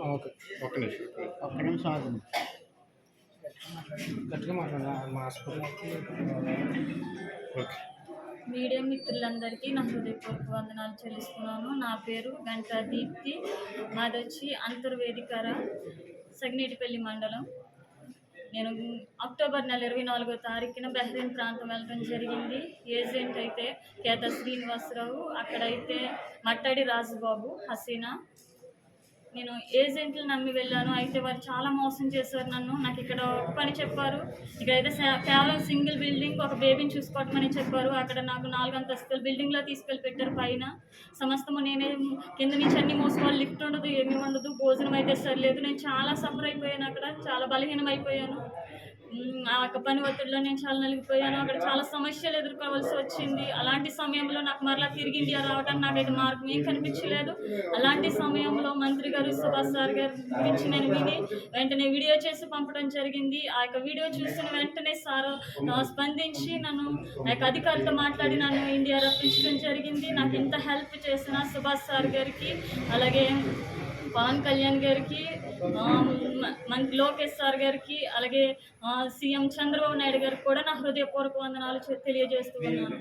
Okay. ఒక్క నిమిషం. ఒక్క నిమిషం ఆగండి. గట్టిగా మాట్లాడండి. మాస్క్. ఓకే. మీడియా మిత్రులందరికీ నా హృదయపూర్వక వందనాలు చెల్లిస్తున్నాను. నా పేరు గంటా దీప్తి. మాదొచ్చి అంతర్వేదికర సగ్నేటిపల్లి మండలం. నేను అక్టోబర్ నెల 24వ తారీఖున బహ్రెయిన్ ప్రాంతం వెళ్ళడం జరిగింది. ఏజెంట్ అయితే కేత శ్రీనివాసరావు, అక్కడైతే మట్టడి రాజుబాబు, హసీనా. నేను ఏజెంట్లు నమ్మి వెళ్ళాను. అయితే వారు చాలా మోసం చేశారు నన్ను. నాకు ఇక్కడ ఒక పని చెప్పారు, ఇక్కడైతే కేవలం సింగిల్ బిల్డింగ్, ఒక బేబీని చూసుకోవటమని చెప్పారు. అక్కడ నాకు 4 అంతస్తుల బిల్డింగ్లో తీసుకెళ్ళి పెట్టారు. పైన సమస్తము నేనే, కింద నుంచి అన్ని మోసుకోవాలి, లిఫ్ట్ ఉండదు, ఏమీ ఉండదు, భోజనం అయితే సరిలేదు. నేను చాలా సఫర్ అయిపోయాను, అక్కడ చాలా బలహీనం అయిపోయాను. ఆ యొక్క పని ఒత్తిడిలో నేను చాలా నలిగిపోయాను. అక్కడ చాలా సమస్యలు ఎదుర్కోవాల్సి వచ్చింది. అలాంటి సమయంలో నాకు మరలా తిరిగి ఇండియా రావడానికి నాకైతే మార్గం ఏం కనిపించలేదు. అలాంటి సమయంలో మంత్రి గారు సుభాష్ సార్ గారి గురించి నేను విని వెంటనే వీడియో చేసి పంపడం జరిగింది. ఆ యొక్క వీడియో చూసిన వెంటనే సార్ స్పందించి నన్ను ఆ యొక్క అధికారులతో మాట్లాడి నన్ను ఇండియా రప్పించడం జరిగింది. నాకు ఇంత హెల్ప్ చేసిన సుభాష్ సార్ గారికి, అలాగే పవన్ కళ్యాణ్ గారికి, మంత్రి లోకేష్ సార్ గారికి, అలాగే సీఎం చంద్రబాబు నాయుడు గారికి కూడా నా హృదయపూర్వక వందనాలు తెలియజేస్తూ ఉన్నాను.